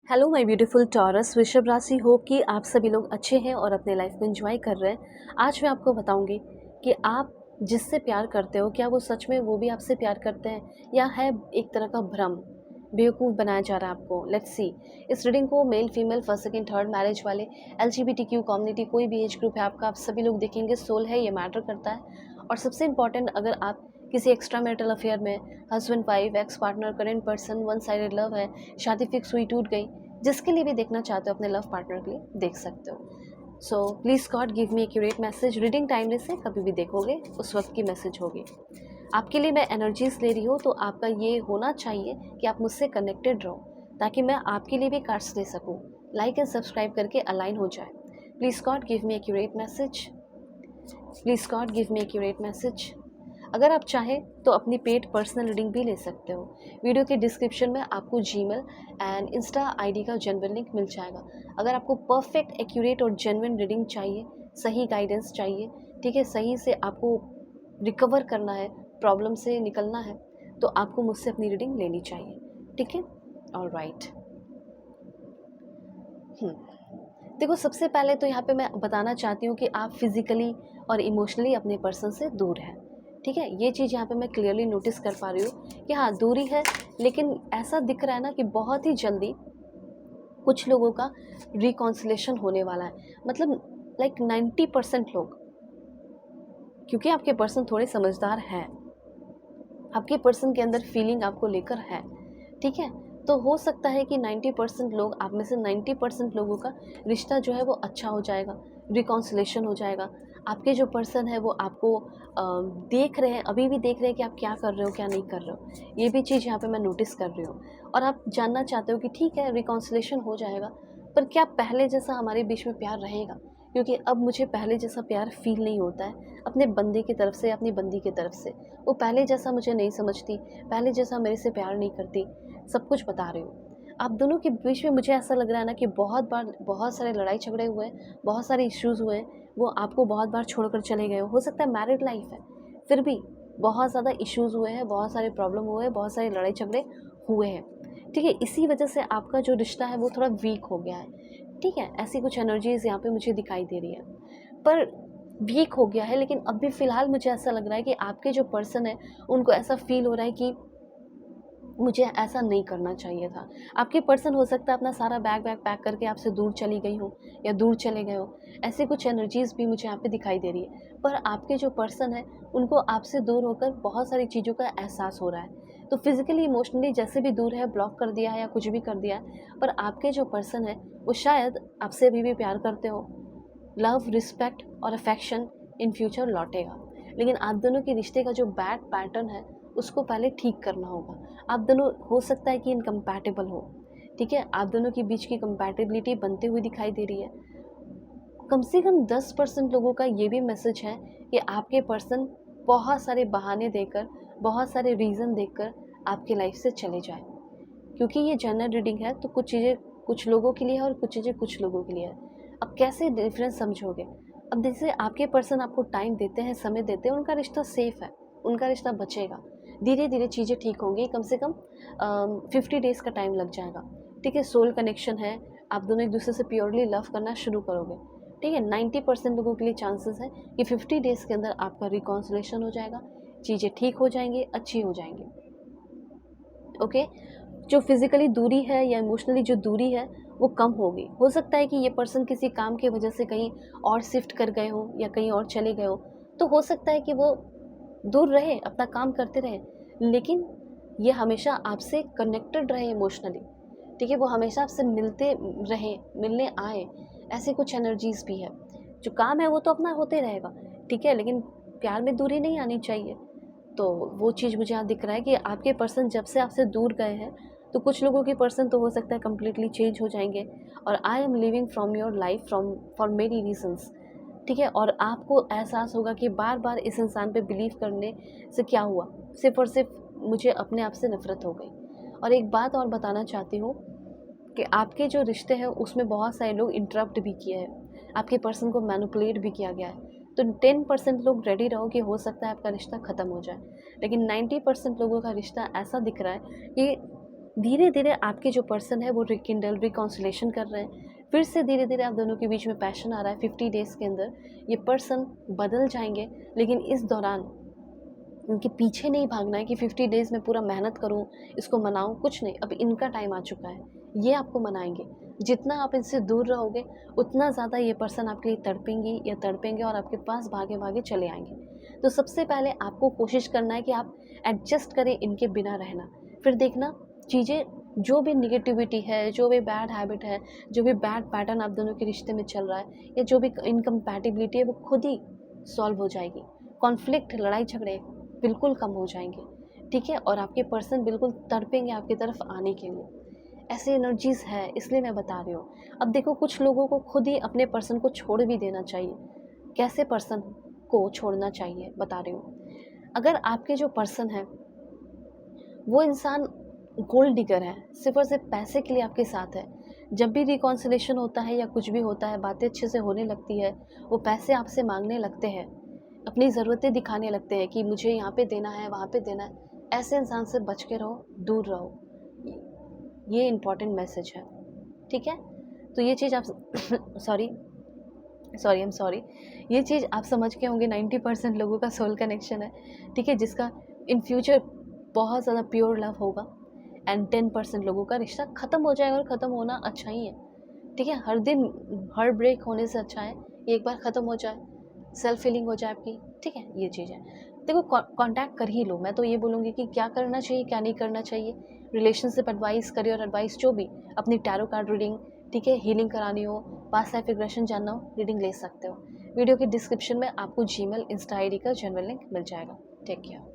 Hello my beautiful taurus वृषभ राशि। हो कि आप सभी लोग अच्छे हैं और अपने लाइफ को एंजॉय कर रहे हैं। आज मैं आपको बताऊंगी कि आप जिससे प्यार करते हो क्या वो सच में वो भी आपसे प्यार करते हैं या है एक तरह का भ्रम, बेवकूफ़ बनाया जा रहा है आपको। Let's see. इस रीडिंग को male female first second third marriage वाले, LGBTQ कम्युनिटी, कोई भी एज ग्रुप है आपका, आप सभी लोग देखेंगे। सोल है, ये मैटर करता है। और सबसे इंपॉर्टेंट, अगर आप किसी एक्स्ट्रा मैरिटल अफेयर में, husband wife, ex partner, current person, one sided love है, शादी फिक्स हुई टूट गई, जिसके लिए भी देखना चाहते हो अपने लव पार्टनर के लिए देख सकते हो। So please God give me accurate message. Reading timeless है, कभी भी देखोगे उस वक्त की मैसेज होगी। आपके लिए मैं एनर्जीज ले रही हूँ, तो आपका ये होना चाहिए कि आप मुझसे कनेक्टेड रहो ताकि मैं आपके लिए भी कार्ड्स दे सकूँ। लाइक एंड सब्सक्राइब करके अलाइन हो जाए। Please God give me accurate message. Please God give me accurate message. अगर आप चाहें तो अपनी पेड पर्सनल रीडिंग भी ले सकते हो। वीडियो के डिस्क्रिप्शन में आपको जीमेल एंड इंस्टा आईडी का जेन्युइन लिंक मिल जाएगा। अगर आपको परफेक्ट, एक्यूरेट और जेन्युइन रीडिंग चाहिए, सही गाइडेंस चाहिए, ठीक है, सही से आपको रिकवर करना है, प्रॉब्लम से निकलना है, तो आपको मुझसे अपनी रीडिंग लेनी चाहिए। ठीक है, ऑलराइट। देखो, सबसे पहले तो यहाँ पे मैं बताना चाहती हूँ कि आप फिज़िकली और इमोशनली अपने पर्सन से दूर हैं। ठीक है, ये चीज़ यहाँ पे मैं क्लियरली नोटिस कर पा रही हूँ कि हाँ, दूरी है, लेकिन ऐसा दिख रहा है ना कि बहुत ही जल्दी कुछ लोगों का रिकॉन्सिलेशन होने वाला है। मतलब लाइक 90% लोग, क्योंकि आपके पर्सन थोड़े समझदार हैं, आपके पर्सन के अंदर फीलिंग आपको लेकर है, ठीक है, तो हो सकता है कि 90% लोग, आप में से 90% लोगों का रिश्ता जो है वो अच्छा हो जाएगा, रिकॉन्सिलेशन हो जाएगा। आपके जो पर्सन है वो आपको देख रहे हैं, अभी भी देख रहे हैं कि आप क्या कर रहे हो, क्या नहीं कर रहे हो। ये भी चीज़ यहाँ पे मैं नोटिस कर रही हूँ। और आप जानना चाहते हो कि ठीक है, रिकॉन्सिलेशन हो जाएगा, पर क्या पहले जैसा हमारे बीच में प्यार रहेगा? क्योंकि अब मुझे पहले जैसा प्यार फील नहीं होता है अपने बंदे की तरफ से, अपनी बंदी की तरफ से। वो पहले जैसा मुझे नहीं समझती, पहले जैसा मेरे से प्यार नहीं करती। सब कुछ बता रही हूँ। आप दोनों के बीच में मुझे ऐसा लग रहा है ना कि बहुत बार बहुत सारे लड़ाई झगड़े हुए हैं, बहुत सारे इश्यूज़ हुए हैं, वो आपको बहुत बार छोड़कर चले गए हो सकता है मैरिड लाइफ है, फिर भी बहुत ज़्यादा इश्यूज़ हुए हैं, बहुत सारे प्रॉब्लम हुए हैं, बहुत सारे लड़ाई झगड़े हुए हैं। ठीक है, इसी वजह से आपका जो रिश्ता है वो थोड़ा वीक हो गया है। ठीक है, ऐसी कुछ एनर्जीज़ यहाँ पे मुझे दिखाई दे रही है। पर वीक हो गया है, लेकिन अभी फ़िलहाल मुझे ऐसा लग रहा है कि आपके जो पर्सन है उनको ऐसा फ़ील हो रहा है कि मुझे ऐसा नहीं करना चाहिए था। आपके पर्सन हो सकता है अपना सारा बैग वैग पैक करके आपसे दूर चली गई हो या दूर चले गए हो। ऐसी कुछ एनर्जीज़ भी मुझे यहाँ पे दिखाई दे रही है। पर आपके जो पर्सन है उनको आपसे दूर होकर बहुत सारी चीज़ों का एहसास हो रहा है। तो फिज़िकली, इमोशनली जैसे भी दूर है, ब्लॉक कर दिया है या कुछ भी कर दिया है, पर आपके जो पर्सन है वो शायद आपसे अभी भी प्यार करते हो। लव, रिस्पेक्ट और अफेक्शन इन फ्यूचर लौटेगा। लेकिन आप दोनों के रिश्ते का जो बैड पैटर्न है उसको पहले ठीक करना होगा। आप दोनों हो सकता है कि इनकम्पैटिबल हो, ठीक है, आप दोनों के बीच की कंपैटिबिलिटी बनती हुई दिखाई दे रही है। कम से कम 10% लोगों का ये भी मैसेज है कि आपके पर्सन बहुत सारे बहाने देकर, बहुत सारे रीज़न देकर आपके लाइफ से चले जाए। क्योंकि ये जनरल रीडिंग है, तो कुछ चीज़ें कुछ लोगों के लिए है और कुछ चीज़ें कुछ लोगों के लिए है। अब कैसे डिफरेंस समझोगे? अब जैसे आपके पर्सन आपको टाइम देते हैं, समय देते हैं, उनका रिश्ता सेफ है, उनका रिश्ता बचेगा। धीरे धीरे चीज़ें ठीक होंगी, कम से कम 50 डेज़ का टाइम लग जाएगा। ठीक है, सोल कनेक्शन है, आप दोनों एक दूसरे से प्योरली लव करना शुरू करोगे। ठीक है, 90% लोगों के लिए चांसेस है कि 50 डेज़ के अंदर आपका रिकॉन्सिलेशन हो जाएगा, चीज़ें ठीक हो जाएंगी, अच्छी हो जाएंगी। ओके, जो फिज़िकली दूरी है या इमोशनली जो दूरी है वो कम होगी। हो सकता है कि ये पर्सन किसी काम की वजह से कहीं और शिफ्ट कर गए हो या कहीं और चले गए हो, तो हो सकता है कि वो दूर रहे, अपना काम करते रहे, लेकिन ये हमेशा आपसे कनेक्टेड रहे इमोशनली। ठीक है, वो हमेशा आपसे मिलते रहे, मिलने आए। ऐसे कुछ एनर्जीज़ भी है। जो काम है वो तो अपना होते रहेगा, ठीक है, लेकिन प्यार में दूरी नहीं आनी चाहिए। तो वो चीज़ मुझे यहाँ दिख रहा है कि आपके पर्सन जब से आपसे दूर गए हैं, तो कुछ लोगों के पर्सन तो हो सकता है कम्प्लीटली चेंज हो जाएंगे। और I am living from your life from for many reasons. ठीक है, और आपको एहसास होगा कि बार बार इस इंसान पे बिलीव करने से क्या हुआ, सिर्फ और सिर्फ मुझे अपने आप से नफरत हो गई। और एक बात और बताना चाहती हूँ कि आपके जो रिश्ते हैं उसमें बहुत सारे लोग इंटरप्ट भी किए हैं, आपके पर्सन को मैनिपुलेट भी किया गया है। तो 10% लोग रेडी रहो कि हो सकता है आपका रिश्ता ख़त्म हो जाए, लेकिन 90% लोगों का रिश्ता ऐसा दिख रहा है कि धीरे धीरे आपके जो पर्सन है वो रिकिंडल रिकॉन्सिलेशन कर रहे हैं, फिर से धीरे धीरे आप दोनों के बीच में पैशन आ रहा है। 50 डेज़ के अंदर ये पर्सन बदल जाएंगे, लेकिन इस दौरान उनके पीछे नहीं भागना है कि 50 डेज़ में पूरा मेहनत करूँ, इसको मनाऊँ, कुछ नहीं। अब इनका टाइम आ चुका है, ये आपको मनाएंगे। जितना आप इनसे दूर रहोगे उतना ज़्यादा ये पर्सन आपके लिए तड़पेंगी या तड़पेंगे और आपके पास भागे भागे चले आएंगे। तो सबसे पहले आपको कोशिश करना है कि आप एडजस्ट करें इनके बिना रहना। फिर देखना चीज़ें, जो भी निगेटिविटी है, जो भी बैड हैबिट है, जो भी बैड पैटर्न आप दोनों के रिश्ते में चल रहा है, या जो भी इनकम्पैटिबिलिटी है, वो खुद ही सॉल्व हो जाएगी। कॉन्फ्लिक्ट, लड़ाई झगड़े बिल्कुल कम हो जाएंगे, ठीक है। और आपके पर्सन बिल्कुल तड़पेंगे आपकी तरफ आने के लिए। ऐसी एनर्जीज़ है, इसलिए मैं बता रही हूँ। अब देखो, कुछ लोगों को खुद ही अपने पर्सन को छोड़ भी देना चाहिए। कैसे पर्सन को छोड़ना चाहिए बता रही हूँ। अगर आपके जो पर्सन है वो इंसान गोल्ड डिगर है, सिर्फ और सिर्फ पैसे के लिए आपके साथ है, जब भी रिकॉन्सिलेशन होता है या कुछ भी होता है, बातें अच्छे से होने लगती है, वो पैसे आपसे मांगने लगते हैं, अपनी ज़रूरतें दिखाने लगते हैं कि मुझे यहाँ पे देना है, वहाँ पे देना है, ऐसे इंसान से बच के रहो, दूर रहो। ये इम्पॉर्टेंट मैसेज है, ठीक है। तो ये चीज़ आप sorry sorry I am sorry, ये चीज़ आप समझ के होंगे। 90% लोगों का सोल कनेक्शन है, ठीक है, जिसका इन फ्यूचर बहुत ज़्यादा प्योर लव होगा। एंड 10% लोगों का रिश्ता ख़त्म हो जाएगा, और ख़त्म होना अच्छा ही है, ठीक है। हर दिन हर ब्रेक होने से अच्छा है ये एक बार ख़त्म हो जाए, सेल्फ फीलिंग हो जाए आपकी, ठीक है। ये चीज़ है। देखो, कांटेक्ट कर ही लो। मैं तो ये बोलूँगी कि क्या करना चाहिए, क्या नहीं करना चाहिए, रिलेशनशिप एडवाइस, करियर एडवाइस, जो भी, अपनी टैरो कार्ड रीडिंग, ठीक है, हीलिंग करानी हो, पास्ट लाइफ रिग्रेशन जानना हो, रीडिंग ले सकते हो। वीडियो के डिस्क्रिप्शन में आपको जीमेल, इंस्टा आईडी का जनरल लिंक मिल जाएगा। Take care.